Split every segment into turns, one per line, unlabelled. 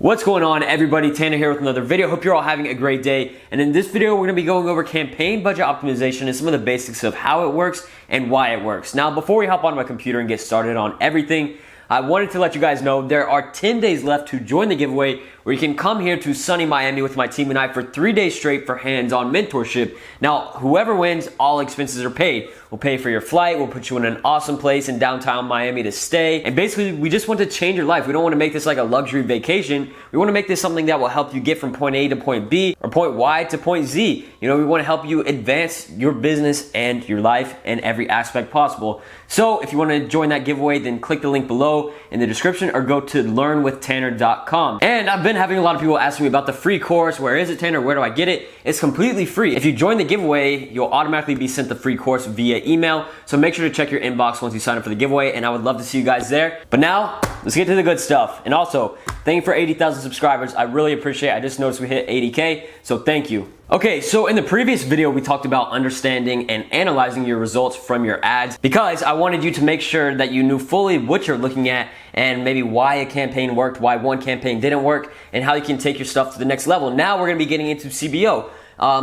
What's going on, everybody? Tanner here with another video. Hope you're all having a great day. And in this video, we're gonna be going over campaign budget optimization and some of the basics of how it works and why it works. Now, before we hop on my computer and get started on everything, I wanted to let you guys know there are 10 days left to join the giveaway where you can come here to sunny Miami with my team and I for 3 days straight for hands-on mentorship. Now, whoever wins, all expenses are paid. We'll pay for your flight, we'll put you in an awesome place in downtown Miami to stay, and basically we just want to change your life. We don't want to make this like a luxury vacation. We want to make this something that will help you get from point A to point B or point Y to point Z. You know, we want to help you advance your business and your life in every aspect possible. So if you want to join that giveaway, then click the link below in the description or go to learnwithtanner.com. And I've been having a lot of people asking me about the free course. Where is it, Tanner? Where do I get it? It's completely free. If you join the giveaway, you'll automatically be sent the free course via email. So make sure to check your inbox once you sign up for the giveaway, and I would love to see you guys there. But now, let's get to the good stuff. And also, thank you for 80,000 subscribers. I really appreciate it. I just noticed we hit 80K, so thank you. Okay, so in the previous video, we talked about understanding and analyzing your results from your ads because I wanted you to make sure that you knew fully what you're looking at and maybe why a campaign worked, why one campaign didn't work, and how you can take your stuff to the next level. Now we're gonna be getting into CBO.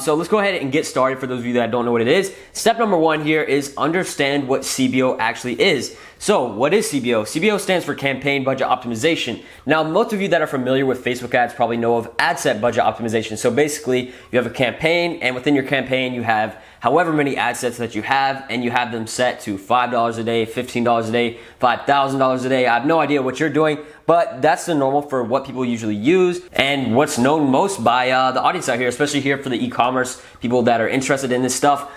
So let's go ahead and get started for those of you that don't know what it is. Step number one here is understand what CBO actually is. So what is CBO? CBO stands for campaign budget optimization. Now, most of you that are familiar with Facebook ads probably know of ad set budget optimization. So basically you have a campaign, and within your campaign you have however many ad sets that you have, and you have them set to $5 a day, $15 a day, $5,000 a day. I have no idea what you're doing, but that's the normal for what people usually use and what's known most by the audience out here, especially here for the e-commerce people that are interested in this stuff,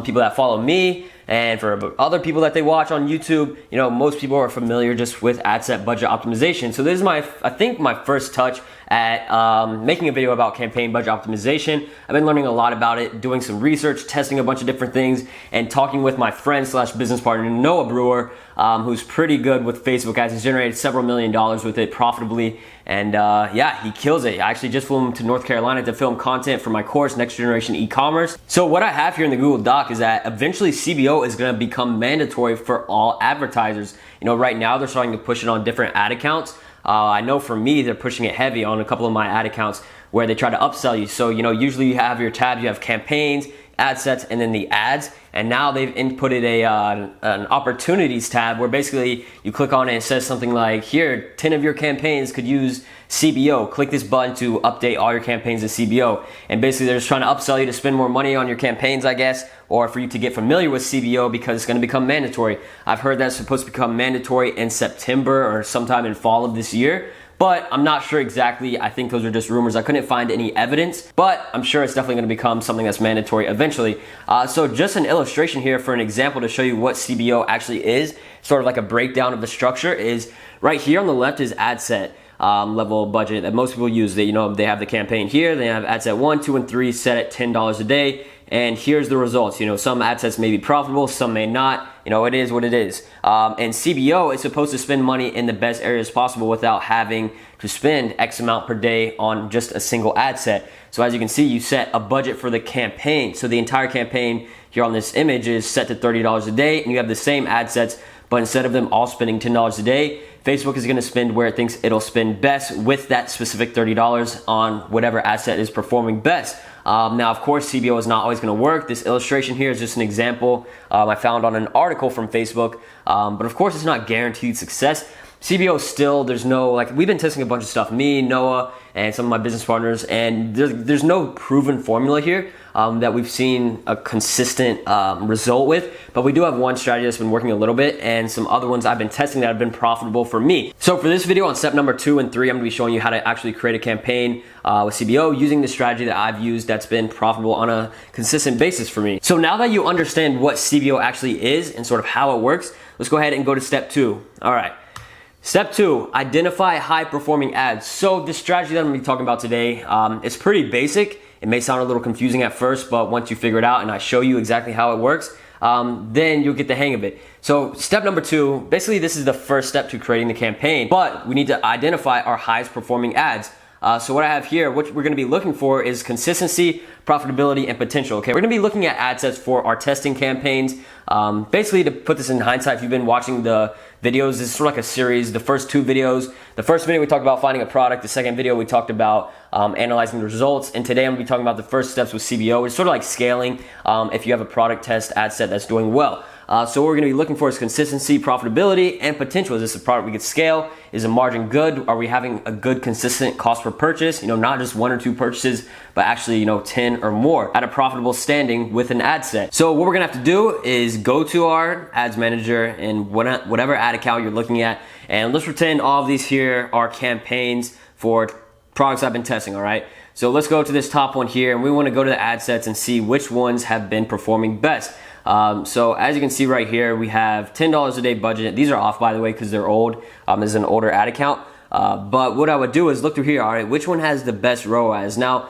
people that follow me, and for other people that they watch on YouTube. You know, most people are familiar just with ad set budget optimization. So this is I think my first touch at making a video about campaign budget optimization. I've been learning a lot about it, doing some research, testing a bunch of different things, and talking with my friend slash business partner, Noah Brewer, who's pretty good with Facebook ads. He's generated several $million with it profitably, and yeah, he kills it. I actually just flew him to North Carolina to film content for my course, Next Generation E-Commerce. So what I have here in the Google Doc is that eventually CBO is gonna become mandatory for all advertisers. You know, right now they're starting to push it on different ad accounts. I know for me, they're pushing it heavy on a couple of my ad accounts where they try to upsell you. So, you know, usually you have your tabs, you have campaigns, ad sets, and then the ads. And now they've inputted an opportunities tab where basically you click on it and it says something like, here, 10 of your campaigns could use CBO. Click this button to update all your campaigns to CBO. And basically they're just trying to upsell you to spend more money on your campaigns, I guess, or for you to get familiar with CBO because it's gonna become mandatory. I've heard that's supposed to become mandatory in September or sometime in fall of this year, but I'm not sure exactly. I think those are just rumors. I couldn't find any evidence, but I'm sure it's definitely gonna become something that's mandatory eventually. So just an illustration here for an example to show you what CBO actually is, sort of like a breakdown of the structure, is right here on the left is ad set level budget that most people use. You know, they have the campaign here, they have ad set 1, 2, and 3 set at $10 a day. And here's the results. You know, some ad sets may be profitable, some may not. You know, it is what it is. And CBO is supposed to spend money in the best areas possible without having to spend X amount per day on just a single ad set. So as you can see, you set a budget for the campaign. So the entire campaign here on this image is set to $30 a day, and you have the same ad sets, but instead of them all spending $10 a day, Facebook is gonna spend where it thinks it'll spend best with that specific $30 on whatever ad set is performing best. Now, of course, CBO is not always gonna work. This illustration here is just an example I found on an article from Facebook, but of course, it's not guaranteed success. CBO still, there's no, like, we've been testing a bunch of stuff, me, Noah, and some of my business partners, and there's no proven formula here that we've seen a consistent result with, but we do have one strategy that's been working a little bit, and some other ones I've been testing that have been profitable for me. So for this video on step number 2 and 3, I'm gonna be showing you how to actually create a campaign with CBO using the strategy that I've used that's been profitable on a consistent basis for me. So now that you understand what CBO actually is and sort of how it works, let's go ahead and go to step 2. All right. Step 2, identify high-performing ads. So this strategy that I'm gonna be talking about today, it's pretty basic. It may sound a little confusing at first, but once you figure it out and I show you exactly how it works, then you'll get the hang of it. So step number 2, basically this is the first step to creating the campaign, but we need to identify our highest performing ads. So what I have here, what we're going to be looking for is consistency, profitability, and potential. Okay, we're going to be looking at ad sets for our testing campaigns. Basically, to put this in hindsight, if you've been watching the videos, this is sort of like a series. The first two videos, the first video we talked about finding a product. The second video we talked about analyzing the results. And today I'm going to be talking about the first steps with CBO. It's sort of like scaling if you have a product test ad set that's doing well. So what we're going to be looking for is consistency, profitability, and potential. Is this a product we could scale? Is the margin good? Are we having a good, consistent cost per purchase? Not just 1 or 2 purchases, but actually, 10 or more at a profitable standing with an ad set. So what we're going to have to do is go to our ads manager and whatever ad account you're looking at, and let's pretend all of these here are campaigns for products I've been testing, all right? So let's go to this top one here, and we want to go to the ad sets and see which ones have been performing best. So as you can see right here, we have $10 a day budget. These are off, by the way, because they're old. This is an older ad account. But what I would do is look through here. All right, which one has the best ROAS? Now,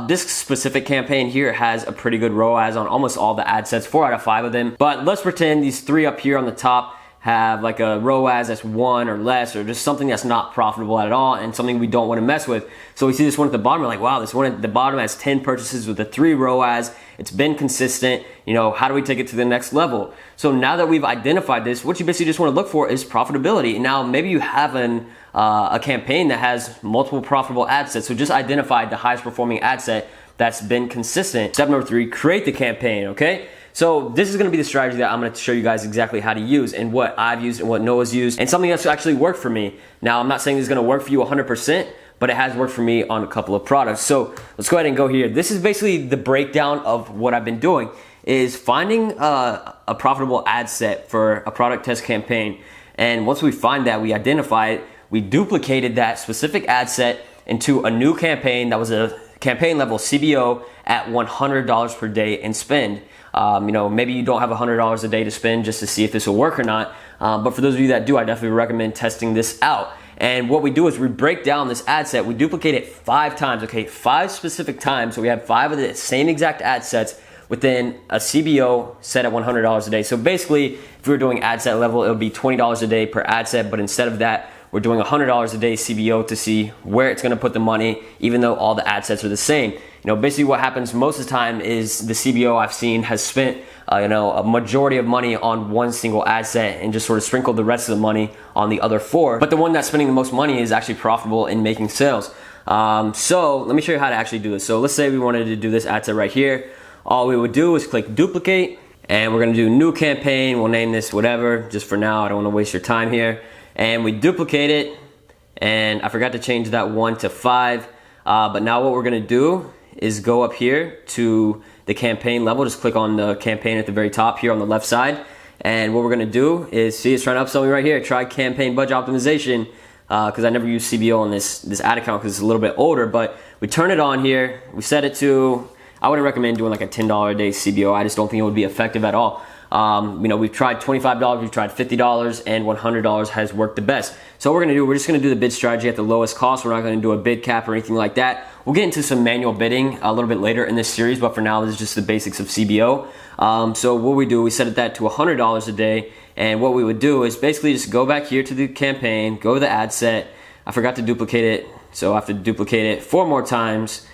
this specific campaign here has a pretty good ROAS on almost all the ad sets, 4 out of 5 of them. But let's pretend these 3 up here on the top have like a ROAS that's 1 or less, or just something that's not profitable at all and something we don't want to mess with. So we see this one at the bottom, we're like, wow, this one at the bottom has 10 purchases with a 3 ROAS. It's been consistent. How do we take it to the next level? So now that we've identified this, what you basically just want to look for is profitability. Now, maybe you have a campaign that has multiple profitable ad sets. So just identify the highest performing ad set that's been consistent. Step number 3, create the campaign, okay? So this is going to be the strategy that I'm going to show you guys exactly how to use, and what I've used and what Noah's used, and something that's actually worked for me. Now, I'm not saying this is going to work for you 100%, but it has worked for me on a couple of products. So let's go ahead and go here. This is basically the breakdown of what I've been doing, is finding a profitable ad set for a product test campaign. And once we find that, we identify it, we duplicated that specific ad set into a new campaign that was a campaign level CBO at $100 per day and spend. Maybe you don't have $100 a day to spend just to see if this will work or not. But for those of you that do, I definitely recommend testing this out. And what we do is we break down this ad set. We duplicate it 5 times, okay? 5 specific times. So we have 5 of the same exact ad sets within a CBO set at $100 a day. So basically, if we were doing ad set level, it would be $20 a day per ad set. But instead of that, we're doing $100 a day CBO to see where it's going to put the money, even though all the ad sets are the same. Basically what happens most of the time is the CBO I've seen has spent a majority of money on one single ad set and just sort of sprinkled the rest of the money on the other 4. But the one that's spending the most money is actually profitable in making sales. So let me show you how to actually do this. So let's say we wanted to do this ad set right here. All we would do is click duplicate, and we're going to do new campaign. We'll name this whatever, just for now. I don't want to waste your time here. And we duplicate it, and I forgot to change that 1 to 5. But now what we're going to do is go up here to the campaign level. Just click on the campaign at the very top here on the left side. And what we're going to do is, see, it's trying to upsell me right here. Try campaign budget optimization, because I never use CBO on this ad account because it's a little bit older. But we turn it on here. We set it to, I wouldn't recommend doing like a $10 a day CBO. I just don't think it would be effective at all. We've tried $25, we've tried $50, and $100 has worked the best. So what we're going to do, we're just going to do the bid strategy at the lowest cost. We're not going to do a bid cap or anything like that. We'll get into some manual bidding a little bit later in this series, but for now, this is just the basics of CBO. So what we do, we set that to $100 a day, and what we would do is basically just go back here to the campaign, go to the ad set. I forgot to duplicate it, so I have to duplicate it 4 more times,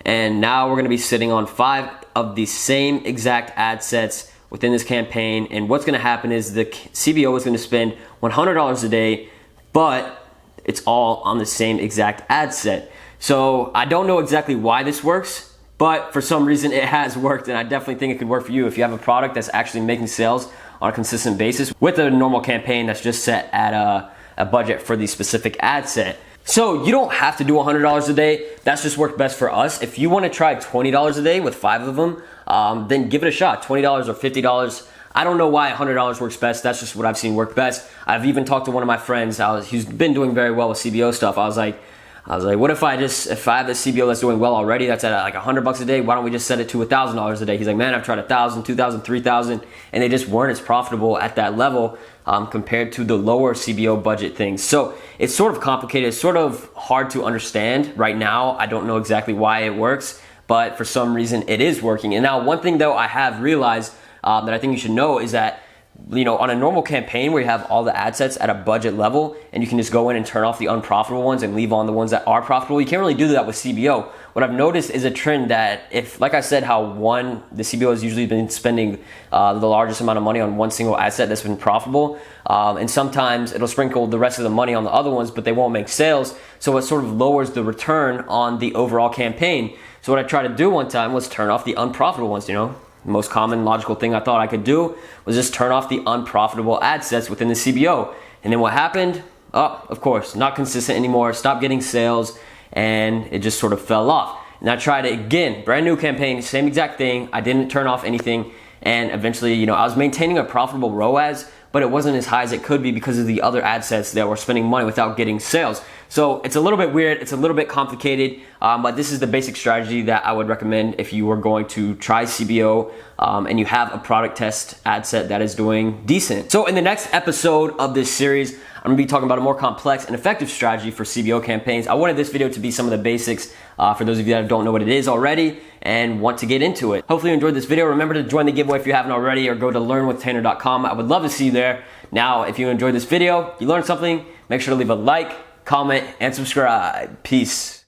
and now we're going to be sitting on 5 of the same exact ad sets within this campaign. And what's going to happen is the CBO is going to spend $100 a day, but it's all on the same exact ad set. So I don't know exactly why this works, but for some reason it has worked, and I definitely think it could work for you if you have a product that's actually making sales on a consistent basis with a normal campaign that's just set at a budget for the specific ad set. So you don't have to do $100 a day. That's just worked best for us. If you want to try $20 a day with 5 of them, then give it a shot. $20 or $50. I don't know why $100 works best. That's just what I've seen work best. I've even talked to one of my friends. He's been doing very well with CBO stuff. I was like, what if I have this CBO that's doing well already, that's at like $100 a day, why don't we just set it to $1,000 a day? He's like, man, I've tried 1,000, 2,000, 3,000, and they just weren't as profitable at that level compared to the lower CBO budget things. So it's sort of complicated. It's sort of hard to understand right now. I don't know exactly why it works, but for some reason it is working. And now one thing though I have realized that I think you should know is that on a normal campaign where you have all the ad sets at a budget level and you can just go in and turn off the unprofitable ones and leave on the ones that are profitable, you can't really do that with CBO. What I've noticed is a trend that if, like I said, the CBO has usually been spending the largest amount of money on one single ad set that's been profitable, and sometimes it'll sprinkle the rest of the money on the other ones, but they won't make sales, so it sort of lowers the return on the overall campaign. So what I tried to do one time was turn off the unprofitable ones. The most common logical thing I thought I could do was just turn off the unprofitable ad sets within the CBO. And then what happened? Oh, of course, not consistent anymore, stopped getting sales, and it just sort of fell off. And I tried it again, brand new campaign, same exact thing. I didn't turn off anything, and eventually, I was maintaining a profitable ROAS, but it wasn't as high as it could be because of the other ad sets that were spending money without getting sales. So it's a little bit weird, it's a little bit complicated, but this is the basic strategy that I would recommend if you were going to try CBO and you have a product test ad set that is doing decent. So in the next episode of this series, I'm gonna be talking about a more complex and effective strategy for CBO campaigns. I wanted this video to be some of the basics for those of you that don't know what it is already and want to get into it. Hopefully you enjoyed this video. Remember to join the giveaway if you haven't already, or go to learnwithtanner.com. I would love to see you there. Now, if you enjoyed this video, you learned something, make sure to leave a like, comment, and subscribe. Peace.